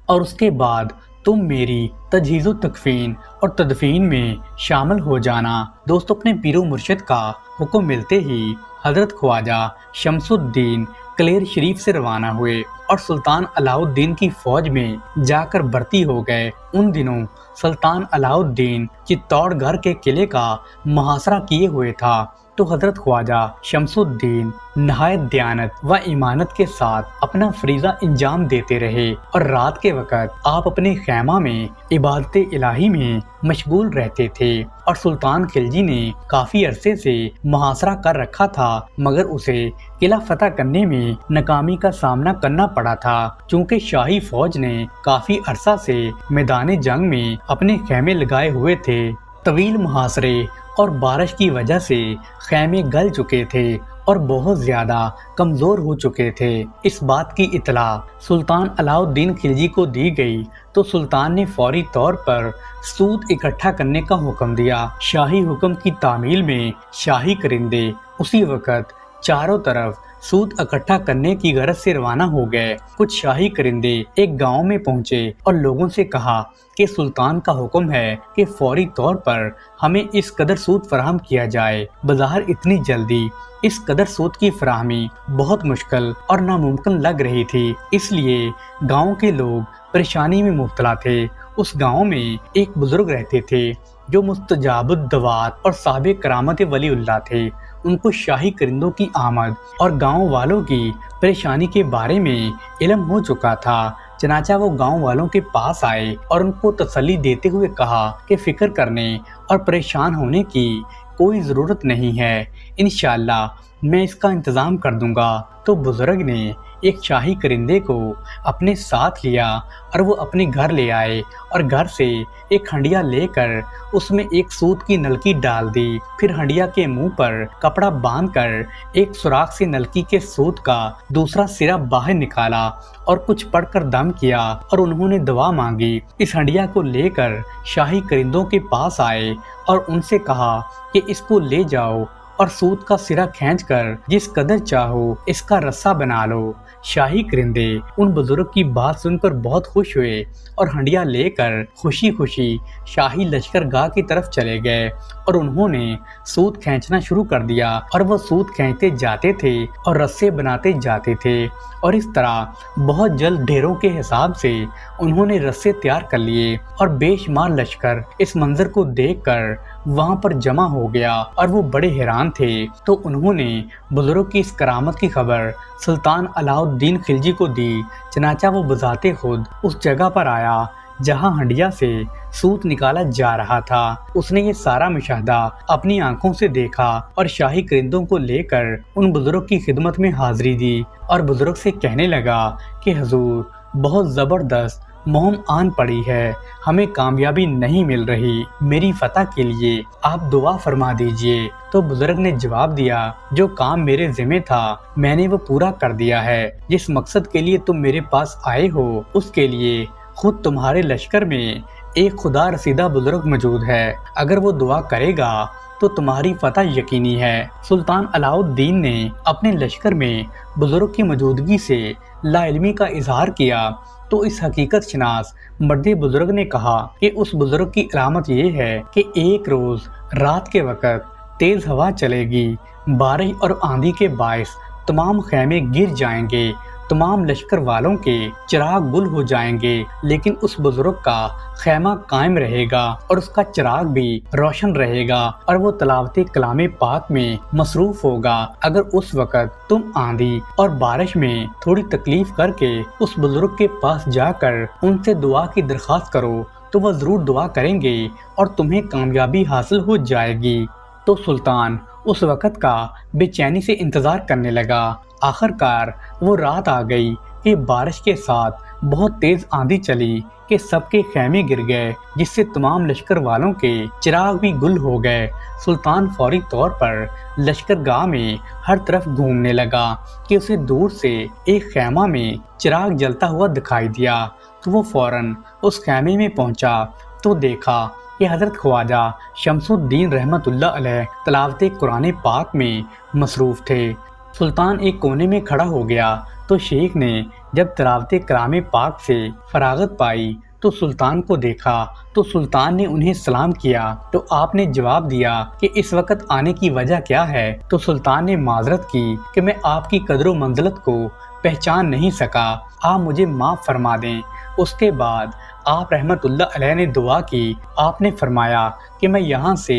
اور اس کے بعد تم میری تجہیز و تکفین اور تدفین میں شامل ہو جانا۔ دوستو، اپنے پیر و مرشد کا حکم ملتے ہی حضرت خواجہ شمس الدین کلیر شریف سے روانہ ہوئے اور سلطان علاء الدین کی فوج میں جا کر بھرتی ہو گئے۔ ان دنوں سلطان علاء الدین چتور گڑھ کے قلعے کا محاصرہ کیے ہوئے تھا۔ تو حضرت خواجہ شمس الدین نہایت دیانت و ایمانت کے ساتھ اپنا فریضہ انجام دیتے رہے، اور رات کے وقت آپ اپنے خیمہ میں عبادت الہی میں مشغول رہتے تھے۔ اور سلطان خلجی نے کافی عرصے سے محاصرہ کر رکھا تھا، مگر اسے قلعہ فتح کرنے میں ناکامی کا سامنا کرنا پڑا تھا، چونکہ شاہی فوج نے کافی عرصہ سے میدان جنگ میں اپنے خیمے لگائے ہوئے تھے۔ طویل محاصرے اور بارش کی وجہ سے خیمے گل چکے تھے اور بہت زیادہ کمزور ہو چکے تھے۔ اس بات کی اطلاع سلطان علاء الدین خلجی کو دی گئی تو سلطان نے فوری طور پر سود اکٹھا کرنے کا حکم دیا۔ شاہی حکم کی تعمیل میں شاہی کرندے اسی وقت چاروں طرف سود اکٹھا کرنے کی غرض سے روانہ ہو گئے۔ کچھ شاہی کرندے ایک گاؤں میں پہنچے اور لوگوں سے کہا کہ سلطان کا حکم ہے کہ فوری طور پر ہمیں اس قدر سود فراہم کیا جائے۔ بظاہر اتنی جلدی اس قدر سود کی فراہمی بہت مشکل اور ناممکن لگ رہی تھی، اس لیے گاؤں کے لوگ پریشانی میں مبتلا تھے۔ اس گاؤں میں ایک بزرگ رہتے تھے جو مستجاب الدعوات اور صاحب کرامت ولی اللہ تھے۔ ان کو شاہی کرندوں کی آمد اور گاؤں والوں کی پریشانی کے بارے میں علم ہو چکا تھا، چنانچہ وہ گاؤں والوں کے پاس آئے اور ان کو تسلی دیتے ہوئے کہا کہ فکر کرنے اور پریشان ہونے کی کوئی ضرورت نہیں ہے، انشاءاللہ میں اس کا انتظام کر دوں گا۔ تو بزرگ نے ایک شاہی کرندے کو اپنے ساتھ لیا اور وہ اپنے گھر لے آئے اور گھر سے ایک ہنڈیا لے کر اس میں ایک سوت کی نلکی ڈال دی۔ پھر ہنڈیا کے منہ پر کپڑا باندھ کر ایک سوراخ سے نلکی کے سوت کا دوسرا سرا باہر نکالا اور کچھ پڑھ کر دم کیا اور انہوں نے دعا مانگی۔ اس ہنڈیا کو لے کر شاہی کرندوں کے پاس آئے اور ان سے کہا کہ اس کو لے جاؤ اور سوت کا سرا کھینچ کر جس قدر چاہو اس کا رسہ بنا لو۔ شاہی کرندے ان بزرگ کی بات سن کر بہت خوش ہوئے اور ہنڈیا لے کر خوشی خوشی شاہی لشکر گاہ کی طرف چلے گئے اور انہوں نے سوت کھینچنا شروع کر دیا اور وہ سوت کھینچتے جاتے تھے اور رسے بناتے جاتے تھے، اور اس طرح بہت جلد ڈھیروں کے حساب سے انہوں نے رسے تیار کر لیے اور بے شمار لشکر اس منظر کو دیکھ کر وہاں پر جمع ہو گیا اور وہ بڑے حیران تھے۔ تو انہوں نے بزرگ کی اس کرامت کی خبر سلطان علاء الدین خلجی کو دی، چنانچہ وہ بذات خود اس جگہ پر آیا جہاں ہنڈیا سے سوت نکالا جا رہا تھا۔ اس نے یہ سارا مشاہدہ اپنی آنکھوں سے دیکھا اور شاہی کرندوں کو لے کر ان بزرگ کی خدمت میں حاضری دی اور بزرگ سے کہنے لگا کہ حضور بہت زبردست مہم آن پڑی ہے، ہمیں کامیابی نہیں مل رہی، میری فتح کے لیے آپ دعا فرما دیجئے۔ تو بزرگ نے جواب دیا، جو کام میرے ذمہ تھا میں نے وہ پورا کر دیا ہے، جس مقصد کے لیے تم میرے پاس آئے ہو اس کے لیے خود تمہارے لشکر میں ایک خدا رسیدہ بزرگ موجود ہے، اگر وہ دعا کرے گا تو تمہاری فتح یقینی ہے۔ سلطان علاء الدین نے اپنے لشکر میں بزرگ کی موجودگی سے لا علمی کا اظہار کیا تو اس حقیقت شناس مرد بزرگ نے کہا کہ اس بزرگ کی علامت یہ ہے کہ ایک روز رات کے وقت تیز ہوا چلے گی، بارش اور آندھی کے باعث تمام خیمے گر جائیں گے، تمام لشکر والوں کے چراغ گل ہو جائیں گے، لیکن اس بزرگ کا خیمہ قائم رہے گا اور اس کا چراغ بھی روشن رہے گا اور وہ تلاوت کلام پاک میں مصروف ہوگا۔ اگر اس وقت تم آندھی اور بارش میں تھوڑی تکلیف کر کے اس بزرگ کے پاس جا کر ان سے دعا کی درخواست کرو تو وہ ضرور دعا کریں گے اور تمہیں کامیابی حاصل ہو جائے گی۔ تو سلطان اس وقت کا بے چینی سے انتظار کرنے لگا۔ آخر کار وہ رات آ گئی کہ بارش کے ساتھ بہت تیز آندھی چلی کہ سب کے خیمے گر گئے، جس سے تمام لشکر والوں کے چراغ بھی گل ہو گئے۔ سلطان فوری طور پر لشکر گاہ میں ہر طرف گھومنے لگا کہ اسے دور سے ایک خیمہ میں چراغ جلتا ہوا دکھائی دیا، تو وہ فوراً اس خیمے میں پہنچا تو دیکھا کہ حضرت خواجہ شمس الدین رحمت اللہ علیہ تلاوت قرآن پاک میں مصروف تھے۔ سلطان ایک کونے میں کھڑا ہو گیا تو شیخ نے جب تلاوت کلام پاک سے فراغت پائی تو سلطان کو دیکھا تو سلطان نے انہیں سلام کیا تو آپ نے جواب دیا کہ اس وقت آنے کی وجہ کیا ہے؟ تو سلطان نے معذرت کی کہ میں آپ کی قدر و منزلت کو پہچان نہیں سکا، آپ مجھے معاف فرما دیں۔ اس کے بعد آپ رحمت اللہ علیہ نے دعا کی۔ آپ نے فرمایا کہ میں یہاں سے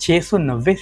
690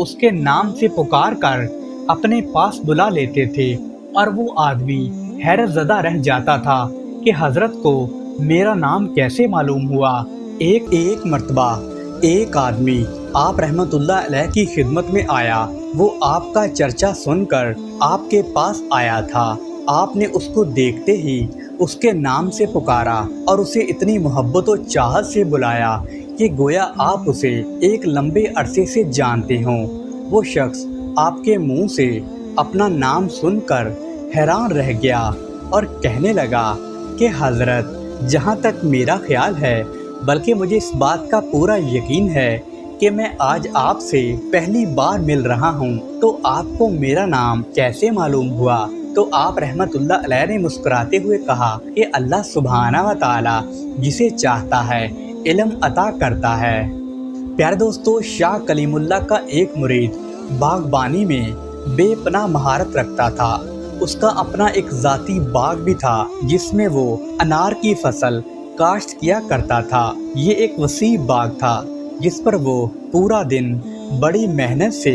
اس کے نام سے پکار کر اپنے پاس بلا لیتے تھے، اور وہ آدمی حیرت زدہ رہ جاتا تھا کہ حضرت کو میرا نام کیسے معلوم ہوا۔ ایک مرتبہ ایک آدمی آپ رحمت اللہ علیہ کی خدمت میں آیا۔ وہ آپ کا چرچا سن کر آپ کے پاس آیا تھا۔ آپ نے اس کو دیکھتے ہی اس کے نام سے پکارا اور اسے اتنی محبت و چاہت سے بلایا کہ گویا آپ اسے ایک لمبے عرصے سے جانتے ہوں۔ وہ شخص آپ کے منہ سے اپنا نام سن کر حیران رہ گیا اور کہنے لگا کہ حضرت، جہاں تک میرا خیال ہے، بلکہ مجھے اس بات کا پورا یقین ہے کہ میں آج آپ سے پہلی بار مل رہا ہوں، تو آپ کو میرا نام کیسے معلوم ہوا؟ تو آپ رحمت اللہ علیہ نے مسکراتے ہوئے کہا کہ اللہ سبحانہ و تعالی جسے چاہتا ہے علم عطا کرتا ہے۔ پیارے دوستو، شاہ کلیم اللہ کا ایک مرید باغبانی میں بے پناہ مہارت رکھتا تھا۔ اس کا اپنا ایک ذاتی باغ بھی تھا جس میں وہ انار کی فصل کاشت کیا کرتا تھا۔ یہ ایک وسیع باغ تھا جس پر وہ پورا دن بڑی محنت سے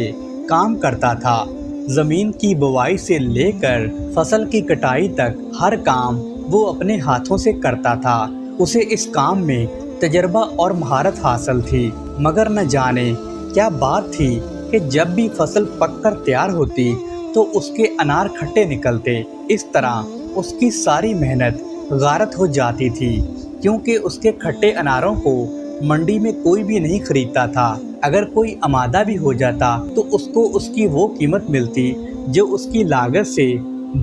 کام کرتا تھا۔ زمین کی بوائی سے لے کر فصل کی کٹائی تک ہر کام وہ اپنے ہاتھوں سے کرتا تھا۔ اسے اس کام میں تجربہ اور مہارت حاصل تھی، مگر نہ جانے کیا بات تھی کہ جب بھی فصل پک کر تیار ہوتی تو اس کے انار کھٹے نکلتے۔ اس طرح اس کی ساری محنت غارت ہو جاتی تھی، کیونکہ اس کے کھٹے اناروں کو منڈی میں کوئی بھی نہیں خریدتا تھا۔ اگر کوئی آمادہ بھی ہو جاتا تو اس کو اس کی وہ قیمت ملتی جو اس کی لاگت سے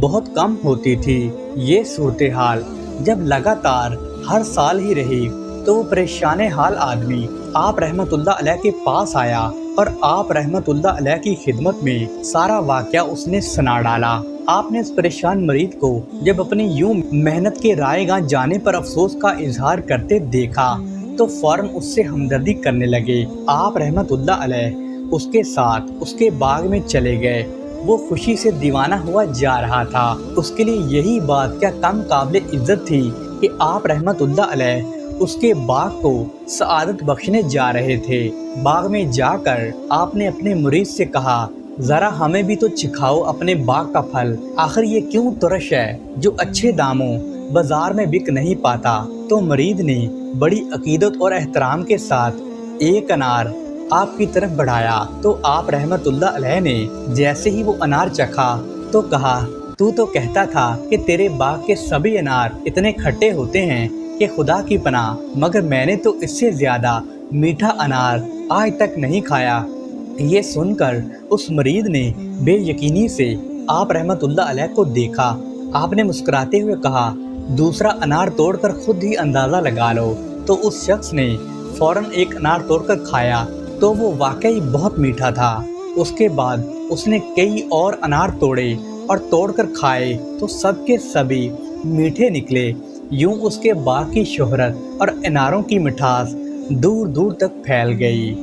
بہت کم ہوتی تھی۔ یہ صورتحال جب لگاتار ہر سال ہی رہی تو وہ پریشان حال آدمی آپ رحمت اللہ علیہ کے پاس آیا اور آپ رحمت اللہ علیہ کی خدمت میں سارا واقعہ اس نے سنا ڈالا۔ آپ نے اس پریشان مریض کو جب اپنی یوں محنت کے رائے گاہ جانے پر افسوس کا اظہار کرتے دیکھا تو فوراً اس سے ہمدردی کرنے لگے۔ آپ رحمت اللہ علیہ اس کے ساتھ اس کے باغ میں چلے گئے۔ وہ خوشی سے دیوانہ ہوا جا رہا تھا۔ اس کے لیے یہی بات کیا کم قابل عزت تھی کہ آپ رحمت اللہ علیہ اس کے باغ کو سعادت بخشنے جا رہے تھے۔ باغ میں جا کر آپ نے اپنے مرید سے کہا، ذرا ہمیں بھی تو چکھاؤ اپنے باغ کا پھل، آخر یہ کیوں ترش ہے جو اچھے داموں بازار میں بک نہیں پاتا؟ تو مرید نے بڑی عقیدت اور احترام کے ساتھ ایک انار آپ کی طرف بڑھایا، تو آپ رحمت اللہ علیہ نے جیسے ہی وہ انار چکھا تو کہا، تو کہتا تھا کہ تیرے باغ کے سبھی انار اتنے کھٹے ہوتے ہیں کہ خدا کی پناہ، مگر میں نے تو اس سے زیادہ میٹھا انار آج تک نہیں کھایا۔ یہ سن کر اس مرید نے بے یقینی سے آپ رحمت اللہ علیہ کو دیکھا۔ آپ نے مسکراتے ہوئے کہا، دوسرا انار توڑ کر خود ہی اندازہ لگا لو۔ تو اس شخص نے فوراً ایک انار توڑ کر کھایا تو وہ واقعی بہت میٹھا تھا۔ اس کے بعد اس نے کئی اور انار توڑے اور توڑ کر کھائے تو سب کے سبھی میٹھے نکلے۔ یوں اس کے باغ کی شہرت اور اناروں کی مٹھاس دور دور تک پھیل گئی۔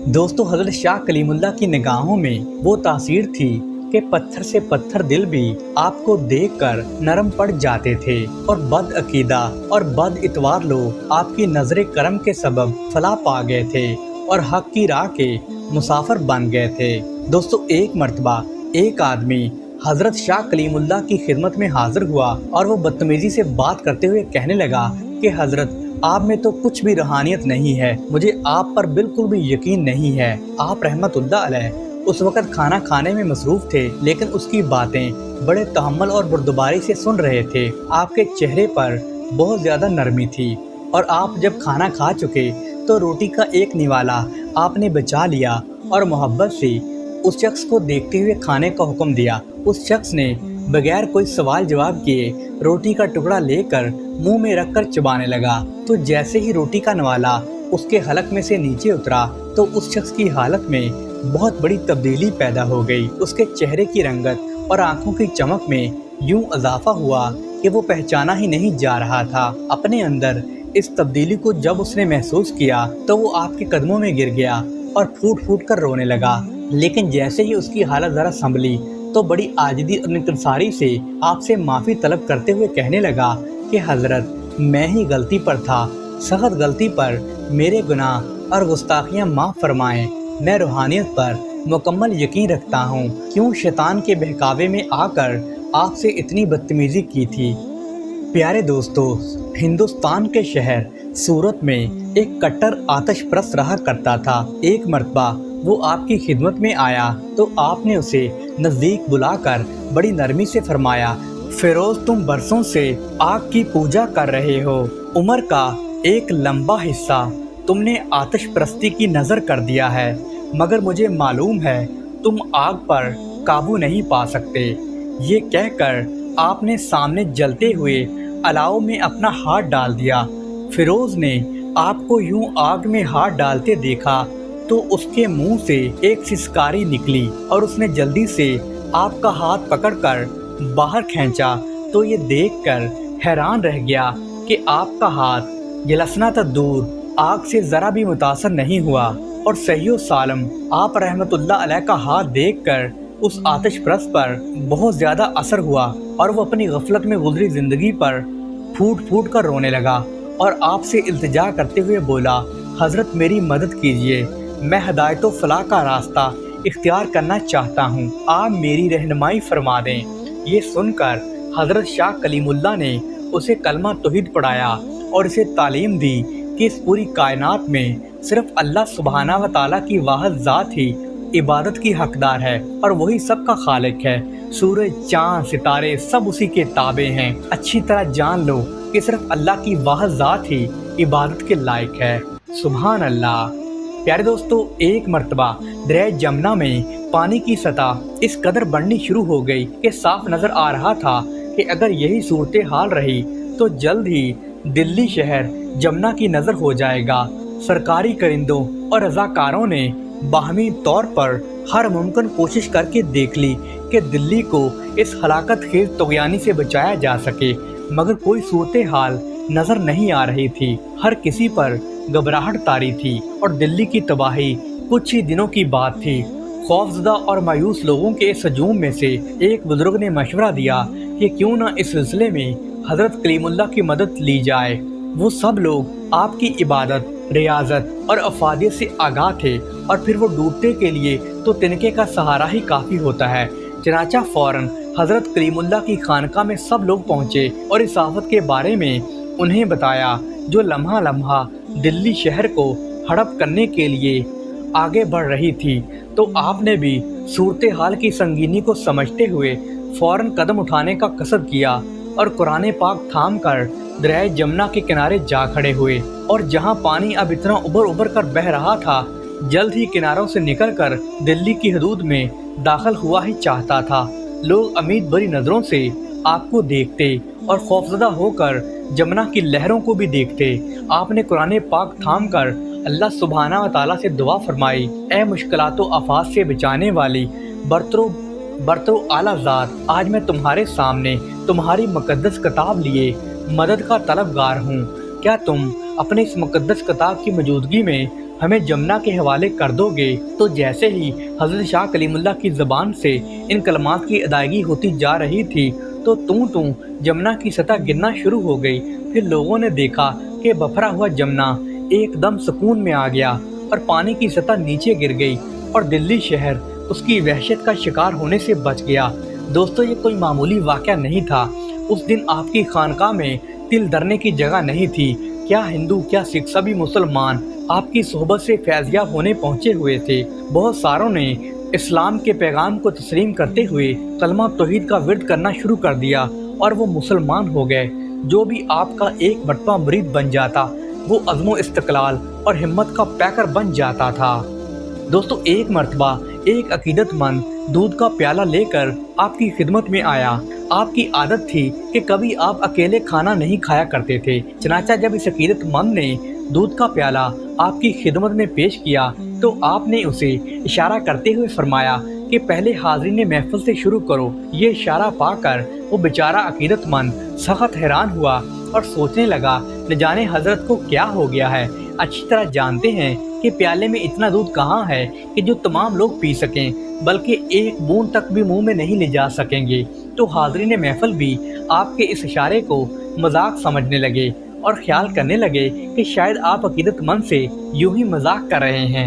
دوستو، حضرت شاہ کلیم اللہ کی نگاہوں میں وہ تاثیر تھی کہ پتھر سے پتھر دل بھی آپ کو دیکھ کر نرم پڑ جاتے تھے، اور بد عقیدہ اور بد اتوار لوگ آپ کی نظر کرم کے سبب فلاح پا گئے تھے اور حق کی راہ کے مسافر بن گئے تھے۔ دوستو، ایک مرتبہ ایک آدمی حضرت شاہ کلیم اللہ کی خدمت میں حاضر ہوا اور وہ بدتمیزی سے بات کرتے ہوئے کہنے لگا کہ حضرت، آپ میں تو کچھ بھی روحانیت نہیں ہے، مجھے آپ پر بالکل بھی یقین نہیں ہے۔ آپ رحمت اللہ علیہ اس وقت کھانا کھانے میں مصروف تھے، لیکن اس کی باتیں بڑے تحمل اور بردباری سے سن رہے تھے۔ آپ کے چہرے پر بہت زیادہ نرمی تھی، اور آپ جب کھانا کھا چکے تو روٹی کا ایک نوالا آپ نے بچا لیا اور محبت سے اس شخص کو دیکھتے ہوئے کھانے کا حکم دیا۔ اس شخص نے بغیر کوئی سوال جواب کیے روٹی کا ٹکڑا لے کر منہ میں رکھ کر چبانے لگا، تو جیسے ہی روٹی کا نوالا اس کے حلق میں سے نیچے اترا تو اس شخص کی حالت میں بہت بڑی تبدیلی پیدا ہو گئی۔ اس کے چہرے کی رنگت اور آنکھوں کی چمک میں یوں اضافہ ہوا کہ وہ پہچانا ہی نہیں جا رہا تھا۔ اپنے اندر اس تبدیلی کو جب اس نے محسوس کیا تو وہ آپ کے قدموں میں گر گیا اور پھوٹ پھوٹ کر رونے لگا، لیکن جیسے ہی اس کی حالت ذرا سنبھلی تو بڑی عاجزی اور انکساری سے آپ سے معافی طلب کرتے ہوئے کہنے لگا کہ حضرت، میں ہی غلطی پر تھا، سخت غلطی پر میرے گناہ اور گستاخیاں معاف فرمائیں۔ میں روحانیت پر مکمل یقین رکھتا ہوں کیوں شیطان کے بہکاوے میں آ کر آپ سے اتنی بدتمیزی کی تھی۔ پیارے دوستو، ہندوستان کے شہر سورت میں ایک کٹر آتش پرست رہا کرتا تھا۔ ایک مرتبہ وہ آپ کی خدمت میں آیا تو آپ نے اسے نزدیک بلا کر بڑی نرمی سے فرمایا، فیروز تم برسوں سے آگ کی پوجا کر رہے ہو، عمر کا ایک لمبا حصہ تم نے آتش پرستی کی نظر کر دیا ہے، مگر مجھے معلوم ہے تم آگ پر قابو نہیں پا سکتے۔ یہ کہہ کر آپ نے سامنے جلتے ہوئے الاؤ میں اپنا ہاتھ ڈال دیا۔ فیروز نے آپ کو یوں آگ میں ہاتھ ڈالتے دیکھا تو اس کے منہ سے ایک سسکاری نکلی اور اس نے جلدی سے آپ کا ہاتھ پکڑ کر باہر کھینچا تو یہ دیکھ کر حیران رہ گیا کہ آپ کا ہاتھ جلسنا تو دور آگ سے ذرا بھی متاثر نہیں ہوا، اور صحیح و سالم آپ رحمت اللہ علیہ کا ہاتھ دیکھ کر اس آتش پرست پر بہت زیادہ اثر ہوا اور وہ اپنی غفلت میں گزری زندگی پر پھوٹ پھوٹ کر رونے لگا اور آپ سے التجا کرتے ہوئے بولا، حضرت میری مدد کیجیے، میں ہدایت و فلاح کا راستہ اختیار کرنا چاہتا ہوں، آپ میری رہنمائی فرما دیں۔ یہ سن کر حضرت شاہ کلیم اللہ نے اسے کلمہ توحید پڑھایا اور اسے تعلیم دی کہ اس پوری کائنات میں صرف اللہ سبحانہ و تعالیٰ کی واحد ذات ہی عبادت کی حقدار ہے اور وہی سب کا خالق ہے، سورج چاند ستارے سب اسی کے تابع ہیں، اچھی طرح جان لو کہ صرف اللہ کی واحد ذات ہی عبادت کے لائق ہے، سبحان اللہ۔ پیارے دوستو، ایک مرتبہ دریائے جمنا میں پانی کی سطح اس قدر بڑھنی شروع ہو گئی کہ صاف نظر آ رہا تھا کہ اگر یہی صورتحال رہی تو جلد ہی دلی شہر جمنا کی نظر ہو جائے گا۔ سرکاری کرندوں اور رضاکاروں نے باہمی طور پر ہر ممکن کوشش کر کے دیکھ لی کہ دلی کو اس ہلاکت خیز طغیانی سے بچایا جا سکے، مگر کوئی صورتحال نظر نہیں آ رہی تھی۔ ہر کسی پر گھبراہٹ طاری تھی اور دلی کی تباہی کچھ ہی دنوں کی بات تھی۔ خوفزدہ اور مایوس لوگوں کے اس ہجوم میں سے ایک بزرگ نے مشورہ دیا کہ کیوں نہ اس سلسلے میں حضرت کلیم اللہ کی مدد لی جائے۔ وہ سب لوگ آپ کی عبادت، ریاضت اور افادیت سے آگاہ تھے، اور پھر وہ ڈوبتے کے لیے تو تنکے کا سہارا ہی کافی ہوتا ہے۔ چنانچہ فوراً حضرت کلیم اللہ کی خانقاہ میں سب لوگ پہنچے اور اس آفت کے بارے میں انہیں بتایا جو لمحہ لمحہ دلی شہر کو ہڑپ کرنے کے لیے آگے بڑھ رہی تھی۔ تو آپ نے بھی صورتحال کی سنگینی کو سمجھتے ہوئے فوراً قدم اٹھانے کا قصد کیا اور قرآن پاک تھام کر دریائے جمنا کے کنارے جا کھڑے ہوئے، اور جہاں پانی اب اتنا ابھر ابھر کر بہہ رہا تھا، جلد ہی کناروں سے نکل کر دلی کی حدود میں داخل ہوا ہی چاہتا تھا۔ لوگ امید بھری نظروں سے آپ کو دیکھتے اور خوفزدہ ہو کر جمنا کی لہروں کو بھی دیکھتے۔ آپ نے قرآن پاک تھام کر اللہ سبحانہ و تعالیٰ سے دعا فرمائی، اے مشکلات و آفات سے بچانے والی برتر و اعلیٰ ذات، آج میں تمہارے سامنے تمہاری مقدس کتاب لیے مدد کا طلبگار ہوں، کیا تم اپنے اس مقدس کتاب کی موجودگی میں ہمیں جمنا کے حوالے کر دو گے؟ تو جیسے ہی حضرت شاہ کلیم اللہ کی زبان سے ان کلمات کی ادائیگی ہوتی جا رہی تھی تو جمنا کی سطح گرنا شروع ہو گئی۔ پھر لوگوں نے دیکھا کہ بپھرا ہوا جمنا ایک دم سکون میں آ گیا اور پانی کی سطح نیچے گر گئی اور دلی شہر اس کی وحشت کا شکار ہونے سے بچ گیا۔ دوستو، یہ کوئی معمولی واقعہ نہیں تھا۔ اس دن آپ کی خانقاہ میں تل دھرنے کی جگہ نہیں تھی۔ کیا ہندو کیا سکھ سبھی مسلمان آپ کی صحبت سے فیضیاب ہونے پہنچے ہوئے تھے۔ بہت ساروں نے اسلام کے پیغام کو تسلیم کرتے ہوئے کلمہ توحید کا ورد کرنا شروع کر دیا اور وہ مسلمان ہو گئے۔ جو بھی آپ کا ایک مرتبہ مرید بن جاتا وہ عزم و استقلال اور ہمت کا پیکر بن جاتا تھا۔ دوستو، ایک مرتبہ ایک عقیدت مند دودھ کا پیالہ لے کر آپ کی خدمت میں آیا۔ آپ کی عادت تھی کہ کبھی آپ اکیلے کھانا نہیں کھایا کرتے تھے، چنانچہ جب اس عقیدت مند نے دودھ کا پیالہ آپ کی خدمت میں پیش کیا تو آپ نے اسے اشارہ کرتے ہوئے فرمایا کہ پہلے حاضرین محفل سے شروع کرو۔ یہ اشارہ پا کر وہ بیچارہ عقیدت مند سخت حیران ہوا اور سوچنے لگا، نہ جانے حضرت کو کیا ہو گیا ہے، اچھی طرح جانتے ہیں کہ پیالے میں اتنا دودھ کہاں ہے کہ جو تمام لوگ پی سکیں، بلکہ ایک بوند تک بھی منہ میں نہیں لے جا سکیں گے۔ تو حاضرین محفل بھی آپ کے اس اشارے کو مذاق سمجھنے لگے اور خیال کرنے لگے کہ شاید آپ عقیدت مند سے یوں ہی مذاق کر رہے ہیں۔